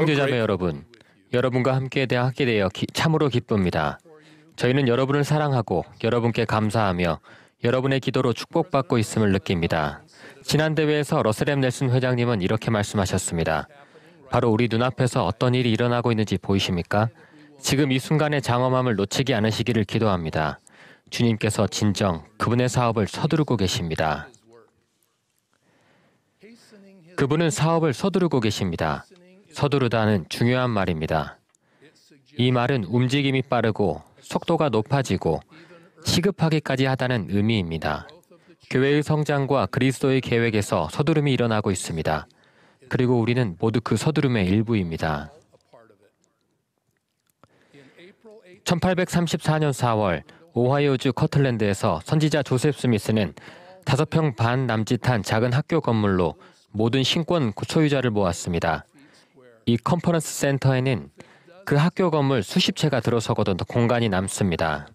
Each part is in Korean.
형제자매 여러분, 여러분과 함께 하게 되어 참으로 기쁩니다. 저희는 여러분을 사랑하고 여러분께 감사하며 여러분의 기도로 축복받고 있음을 느낍니다. 지난 대회에서 러셀 M. 넬슨 회장님은 이렇게 말씀하셨습니다. 바로 우리 눈앞에서 어떤 일이 일어나고 있는지 보이십니까? 지금 이 순간의 장엄함을 놓치지 않으시기를 기도합니다. 주님께서 진정 그분의 사업을 서두르고 계십니다. 그분은 사업을 서두르고 계십니다. 서두르다는 중요한 말입니다. 이 말은 움직임이 빠르고 속도가 높아지고 시급하기까지 하다는 의미입니다. 교회의 성장과 그리스도의 계획에서 서두름이 일어나고 있습니다. 그리고 우리는 모두 그 서두름의 일부입니다. 1834년 4월 오하이오주 커틀랜드에서 선지자 조셉 스미스는 5평 반 남짓한 작은 학교 건물로 모든 신권 소유자를 모았습니다. 이 컨퍼런스 센터에는 그 학교 건물 수십 채가 들어서거든 공간이 남습니다.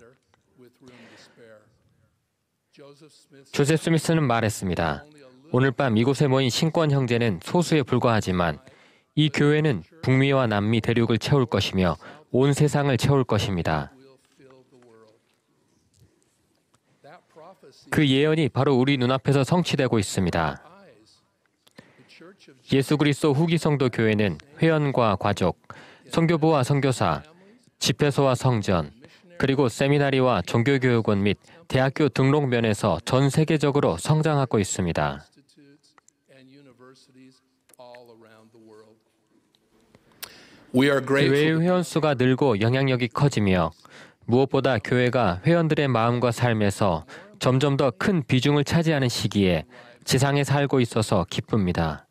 조셉 스미스는 말했습니다. 오늘 밤 이곳에 모인 신권 형제는 소수에 불과하지만 이 교회는 북미와 남미 대륙을 채울 것이며 온 세상을 채울 것입니다. 그 예언이 바로 우리 눈앞에서 성취되고 있습니다. 예수 그리스도 후기 성도 교회는 회원과 가족, 선교부와 선교사, 집회소와 성전, 그리고 세미나리와 종교교육원 및 대학교 등록 면에서 전 세계적으로 성장하고 있습니다. 교회의 회원 수가 늘고 영향력이 커지며 무엇보다 교회가 회원들의 마음과 삶에서 점점 더 큰 비중을 차지하는 시기에 지상에 살고 있어서 기쁩니다.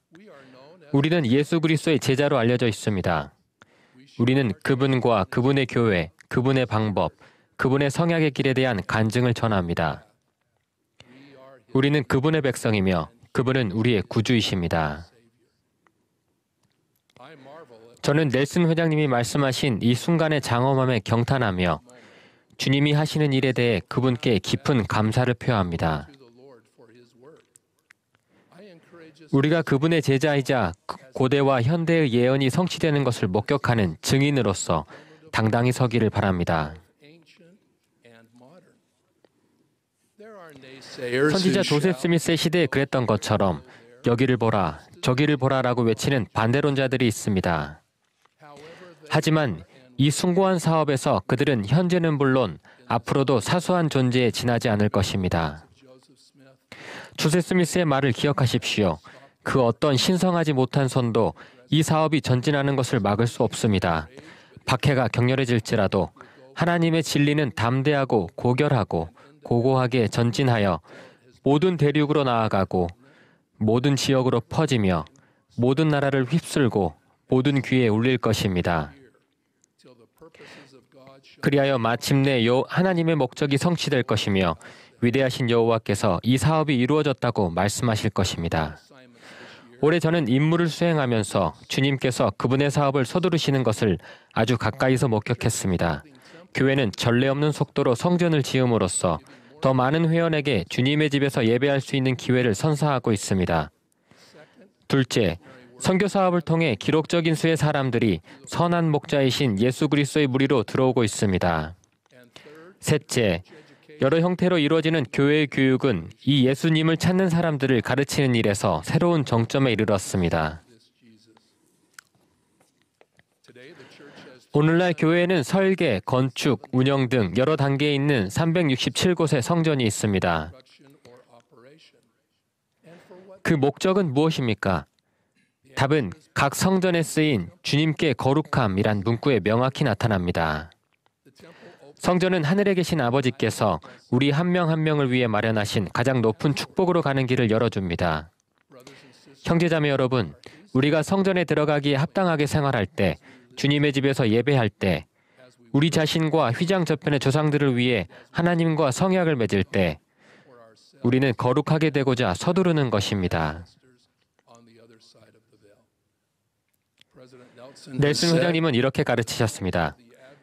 우리는 예수 그리스도의 제자로 알려져 있습니다. 우리는 그분과 그분의 교회, 그분의 방법, 그분의 성약의 길에 대한 간증을 전합니다. 우리는 그분의 백성이며 그분은 우리의 구주이십니다. 저는 넬슨 회장님이 말씀하신 이 순간의 장엄함에 경탄하며 주님이 하시는 일에 대해 그분께 깊은 감사를 표합니다. 우리가 그분의 제자이자 고대와 현대의 예언이 성취되는 것을 목격하는 증인으로서 당당히 서기를 바랍니다. 선지자 조셉 스미스의 시대에 그랬던 것처럼 여기를 보라, 저기를 보라라고 외치는 반대론자들이 있습니다. 하지만 이 숭고한 사업에서 그들은 현재는 물론 앞으로도 사소한 존재에 지나지 않을 것입니다. 조셉 스미스의 말을 기억하십시오. 그 어떤 신성하지 못한 손도 이 사업이 전진하는 것을 막을 수 없습니다. 박해가 격렬해질지라도 하나님의 진리는 담대하고 고결하고 고고하게 전진하여 모든 대륙으로 나아가고 모든 지역으로 퍼지며 모든 나라를 휩쓸고 모든 귀에 울릴 것입니다. 그리하여 마침내 하나님의 목적이 성취될 것이며 위대하신 여호와께서 이 사업이 이루어졌다고 말씀하실 것입니다. 올해 저는 임무를 수행하면서 주님께서 그분의 사업을 서두르시는 것을 아주 가까이서 목격했습니다. 교회는 전례 없는 속도로 성전을 지음으로써 더 많은 회원에게 주님의 집에서 예배할 수 있는 기회를 선사하고 있습니다. 둘째, 선교 사업을 통해 기록적인 수의 사람들이 선한 목자이신 예수 그리스도의 무리로 들어오고 있습니다. 셋째, 여러 형태로 이루어지는 교회의 교육은 이 예수님을 찾는 사람들을 가르치는 일에서 새로운 정점에 이르렀습니다. 오늘날 교회에는 설계, 건축, 운영 등 여러 단계에 있는 367곳의 성전이 있습니다. 그 목적은 무엇입니까? 답은 각 성전에 쓰인 주님께 거룩함이란 문구에 명확히 나타납니다. 성전은 하늘에 계신 아버지께서 우리 한 명 한 명을 위해 마련하신 가장 높은 축복으로 가는 길을 열어줍니다. 형제자매 여러분, 우리가 성전에 들어가기에 합당하게 생활할 때, 주님의 집에서 예배할 때, 우리 자신과 휘장 저편의 조상들을 위해 하나님과 성약을 맺을 때, 우리는 거룩하게 되고자 서두르는 것입니다. 넬슨 회장님은 이렇게 가르치셨습니다.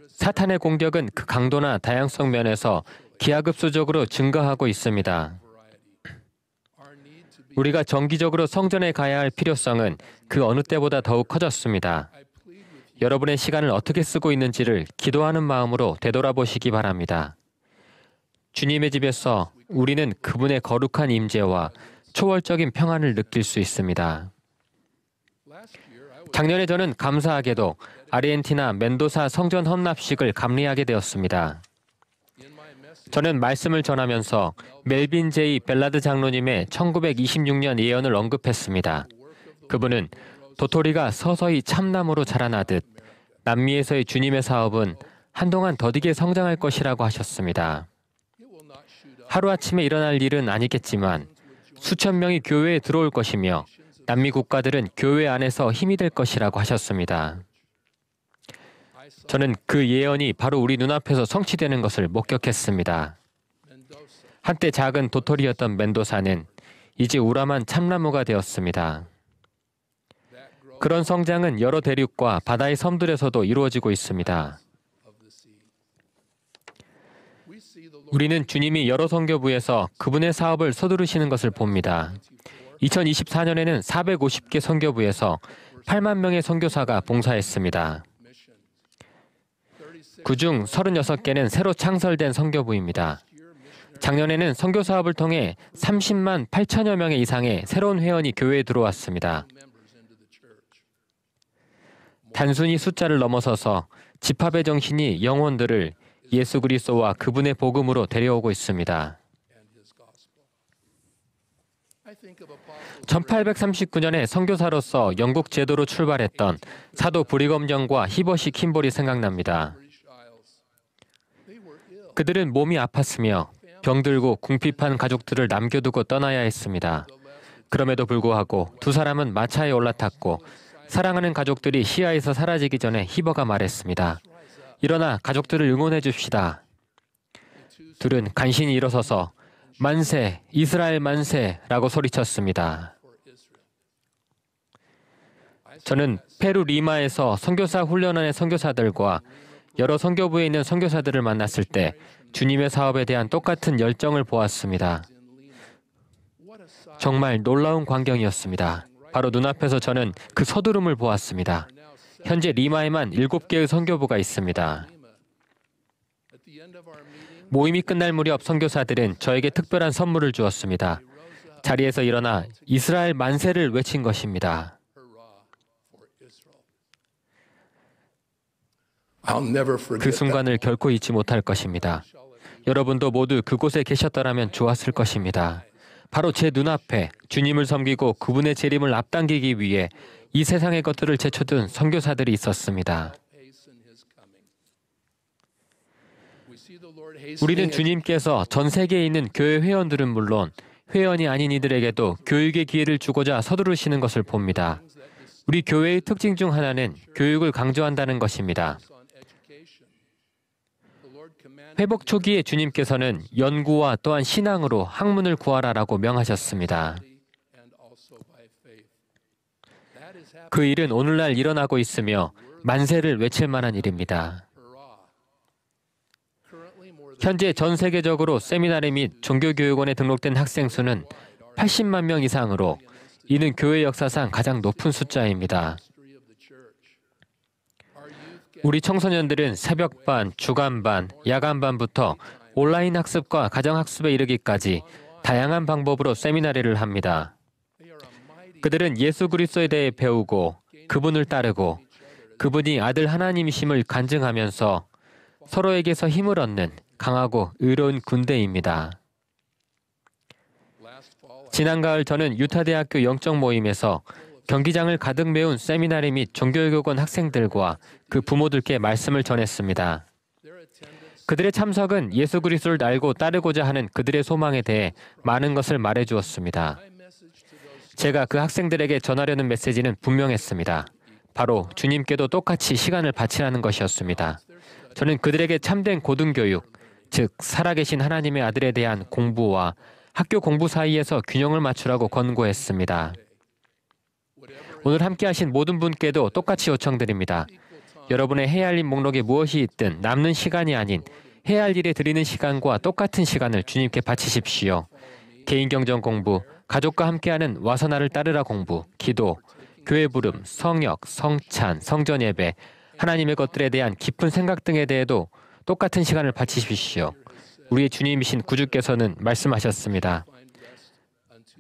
사탄의 공격은 그 강도나 다양성 면에서 기하급수적으로 증가하고 있습니다. 우리가 정기적으로 성전에 가야 할 필요성은 그 어느 때보다 더욱 커졌습니다. 여러분의 시간을 어떻게 쓰고 있는지를 기도하는 마음으로 되돌아보시기 바랍니다. 주님의 집에서 우리는 그분의 거룩한 임재와 초월적인 평안을 느낄 수 있습니다. 작년에 저는 감사하게도 아르헨티나 멘도사 성전 헌납식을 감리하게 되었습니다. 저는 말씀을 전하면서 멜빈 제이 벨라드 장로님의 1926년 예언을 언급했습니다. 그분은 도토리가 서서히 참나무로 자라나듯 남미에서의 주님의 사업은 한동안 더디게 성장할 것이라고 하셨습니다. 하루아침에 일어날 일은 아니겠지만 수천 명이 교회에 들어올 것이며 남미 국가들은 교회 안에서 힘이 될 것이라고 하셨습니다. 저는 그 예언이 바로 우리 눈앞에서 성취되는 것을 목격했습니다. 한때 작은 도토리였던 멘도사는 이제 우람한 참나무가 되었습니다. 그런 성장은 여러 대륙과 바다의 섬들에서도 이루어지고 있습니다. 우리는 주님이 여러 선교부에서 그분의 사업을 서두르시는 것을 봅니다. 2024년에는 450개 선교부에서 8만 명의 선교사가 봉사했습니다. 그중 36개는 새로 창설된 선교부입니다. 작년에는 선교 사업을 통해 30만 8천여 명의 이상의 새로운 회원이 교회에 들어왔습니다. 단순히 숫자를 넘어서서 집합의 정신이 영혼들을 예수 그리스도와 그분의 복음으로 데려오고 있습니다. 1839년에 선교사로서 영국 제도로 출발했던 사도 브리검정과 히버시 킴볼이 생각납니다. 그들은 몸이 아팠으며 병들고 궁핍한 가족들을 남겨두고 떠나야 했습니다. 그럼에도 불구하고 두 사람은 마차에 올라탔고 사랑하는 가족들이 시야에서 사라지기 전에 히버가 말했습니다. 일어나 가족들을 응원해 줍시다. 둘은 간신히 일어서서 만세, 이스라엘 만세라고 소리쳤습니다. 저는 페루 리마에서 선교사 훈련원의 선교사들과 여러 선교부에 있는 선교사들을 만났을 때 주님의 사업에 대한 똑같은 열정을 보았습니다. 정말 놀라운 광경이었습니다. 바로 눈앞에서 저는 그 서두름을 보았습니다. 현재 리마에만 7개의 선교부가 있습니다. 모임이 끝날 무렵 선교사들은 저에게 특별한 선물을 주었습니다. 자리에서 일어나 이스라엘 만세를 외친 것입니다. 그 순간을 결코 잊지 못할 것입니다. 여러분도 모두 그곳에 계셨더라면 좋았을 것입니다. 바로 제 눈앞에 주님을 섬기고 그분의 재림을 앞당기기 위해 이 세상의 것들을 제쳐둔 선교사들이 있었습니다. 우리는 주님께서 전 세계에 있는 교회 회원들은 물론 회원이 아닌 이들에게도 교육의 기회를 주고자 서두르시는 것을 봅니다. 우리 교회의 특징 중 하나는 교육을 강조한다는 것입니다. 회복 초기에 주님께서는 연구와 또한 신앙으로 학문을 구하라라고 명하셨습니다. 그 일은 오늘날 일어나고 있으며 만세를 외칠 만한 일입니다. 현재 전 세계적으로 세미나리 및 종교교육원에 등록된 학생 수는 80만 명 이상으로 이는 교회 역사상 가장 높은 숫자입니다. 우리 청소년들은 새벽반, 주간반, 야간반부터 온라인 학습과 가정학습에 이르기까지 다양한 방법으로 세미나리를 합니다. 그들은 예수 그리스도에 대해 배우고 그분을 따르고 그분이 아들 하나님이심을 간증하면서 서로에게서 힘을 얻는 강하고 의로운 군대입니다. 지난 가을 저는 유타대학교 영적 모임에서 경기장을 가득 메운 세미나리 및 종교교육원 학생들과 그 부모들께 말씀을 전했습니다. 그들의 참석은 예수 그리스도를 알고 따르고자 하는 그들의 소망에 대해 많은 것을 말해주었습니다. 제가 그 학생들에게 전하려는 메시지는 분명했습니다. 바로 주님께도 똑같이 시간을 바치라는 것이었습니다. 저는 그들에게 참된 고등교육, 즉 살아계신 하나님의 아들에 대한 공부와 학교 공부 사이에서 균형을 맞추라고 권고했습니다. 오늘 함께하신 모든 분께도 똑같이 요청드립니다. 여러분의 해야 할 일 목록에 무엇이 있든 남는 시간이 아닌 해야 할 일에 드리는 시간과 똑같은 시간을 주님께 바치십시오. 개인 경전 공부, 가족과 함께하는 와서 나를 따르라 공부, 기도, 교회 부름, 성역, 성찬, 성전 예배, 하나님의 것들에 대한 깊은 생각 등에 대해도 똑같은 시간을 바치십시오. 우리의 주님이신 구주께서는 말씀하셨습니다.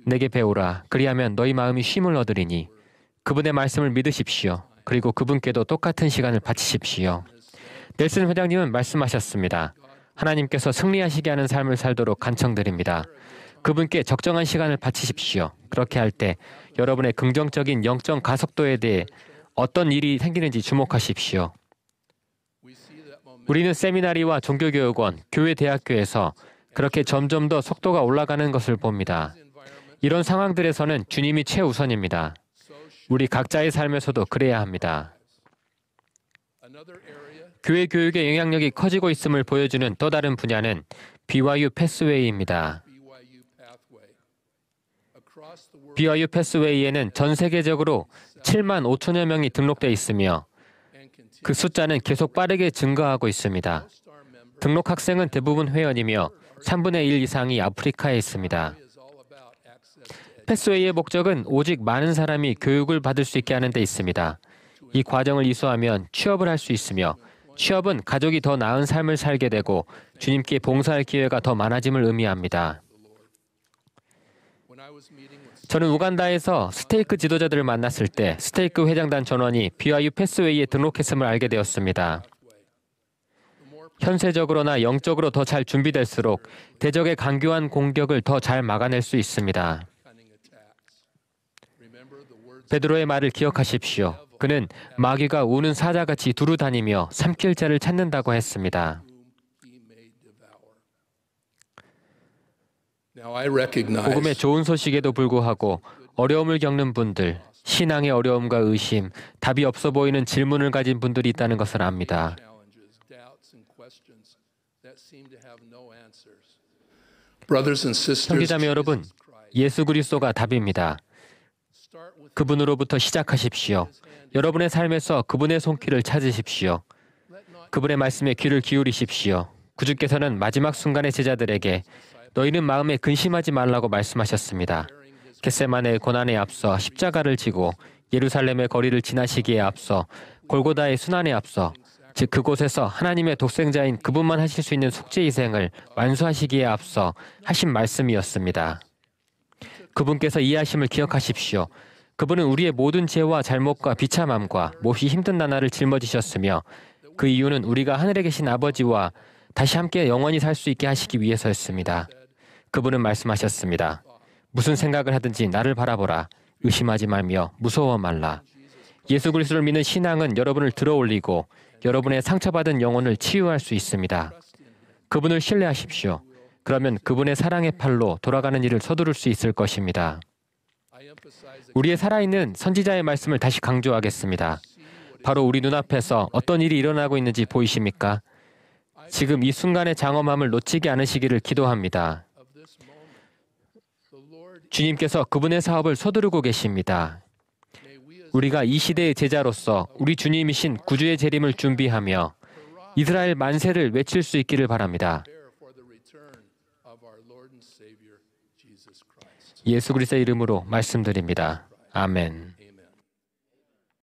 내게 배우라. 그리하면 너희 마음이 쉼을 얻으리니. 그분의 말씀을 믿으십시오. 그리고 그분께도 똑같은 시간을 바치십시오. 넬슨 회장님은 말씀하셨습니다. 하나님께서 승리하시게 하는 삶을 살도록 간청드립니다. 그분께 적정한 시간을 바치십시오. 그렇게 할 때 여러분의 긍정적인 영적 가속도에 대해 어떤 일이 생기는지 주목하십시오. 우리는 세미나리와 종교교육원, 교회 대학교에서 그렇게 점점 더 속도가 올라가는 것을 봅니다. 이런 상황들에서는 주님이 최우선입니다. 우리 각자의 삶에서도 그래야 합니다. 교회 교육의 영향력이 커지고 있음을 보여주는 또 다른 분야는 BYU 패스웨이입니다. BYU 패스웨이에는 전 세계적으로 7만 5천여 명이 등록돼 있으며 그 숫자는 계속 빠르게 증가하고 있습니다. 등록 학생은 대부분 회원이며 3분의 1 이상이 아프리카에 있습니다. 패스웨이의 목적은 오직 많은 사람이 교육을 받을 수 있게 하는 데 있습니다. 이 과정을 이수하면 취업을 할 수 있으며 취업은 가족이 더 나은 삶을 살게 되고 주님께 봉사할 기회가 더 많아짐을 의미합니다. 저는 우간다에서 스테이크 지도자들을 만났을 때 스테이크 회장단 전원이 BYU 패스웨이에 등록했음을 알게 되었습니다. 현세적으로나 영적으로 더 잘 준비될수록 대적의 강교한 공격을 더 잘 막아낼 수 있습니다. 베드로의 말을 기억하십시오. 그는 마귀가 우는 사자같이 두루 다니며 삼킬 자를 찾는다고 했습니다. 복음의 좋은 소식에도 불구하고 어려움을 겪는 분들, 신앙의 어려움과 의심, 답이 없어 보이는 질문을 가진 분들이 있다는 것을 압니다. 형제자매 여러분, 예수 그리스도가 답입니다. 그분으로부터 시작하십시오. 여러분의 삶에서 그분의 손길을 찾으십시오. 그분의 말씀에 귀를 기울이십시오. 구주께서는 마지막 순간의 제자들에게 너희는 마음에 근심하지 말라고 말씀하셨습니다. 겟세마네의 고난에 앞서 십자가를 지고 예루살렘의 거리를 지나시기에 앞서 골고다의 순환에 앞서 즉 그곳에서 하나님의 독생자인 그분만 하실 수 있는 속죄 희생을 완수하시기에 앞서 하신 말씀이었습니다. 그분께서 이해하심을 기억하십시오. 그분은 우리의 모든 죄와 잘못과 비참함과 몹시 힘든 나날을 짊어지셨으며 그 이유는 우리가 하늘에 계신 아버지와 다시 함께 영원히 살 수 있게 하시기 위해서였습니다. 그분은 말씀하셨습니다. 무슨 생각을 하든지 나를 바라보라. 의심하지 말며 무서워 말라. 예수 그리스도를 믿는 신앙은 여러분을 들어올리고 여러분의 상처받은 영혼을 치유할 수 있습니다. 그분을 신뢰하십시오. 그러면 그분의 사랑의 팔로 돌아가는 일을 서두를 수 있을 것입니다. 우리의 살아있는 선지자의 말씀을 다시 강조하겠습니다. 바로 우리 눈앞에서 어떤 일이 일어나고 있는지 보이십니까? 지금 이 순간의 장엄함을 놓치지 않으시기를 기도합니다. 주님께서 그분의 사업을 서두르고 계십니다. 우리가 이 시대의 제자로서 우리 주님이신 구주의 재림을 준비하며 이스라엘 만세를 외칠 수 있기를 바랍니다. 예수 그리스도의 이름으로 말씀드립니다. 아멘.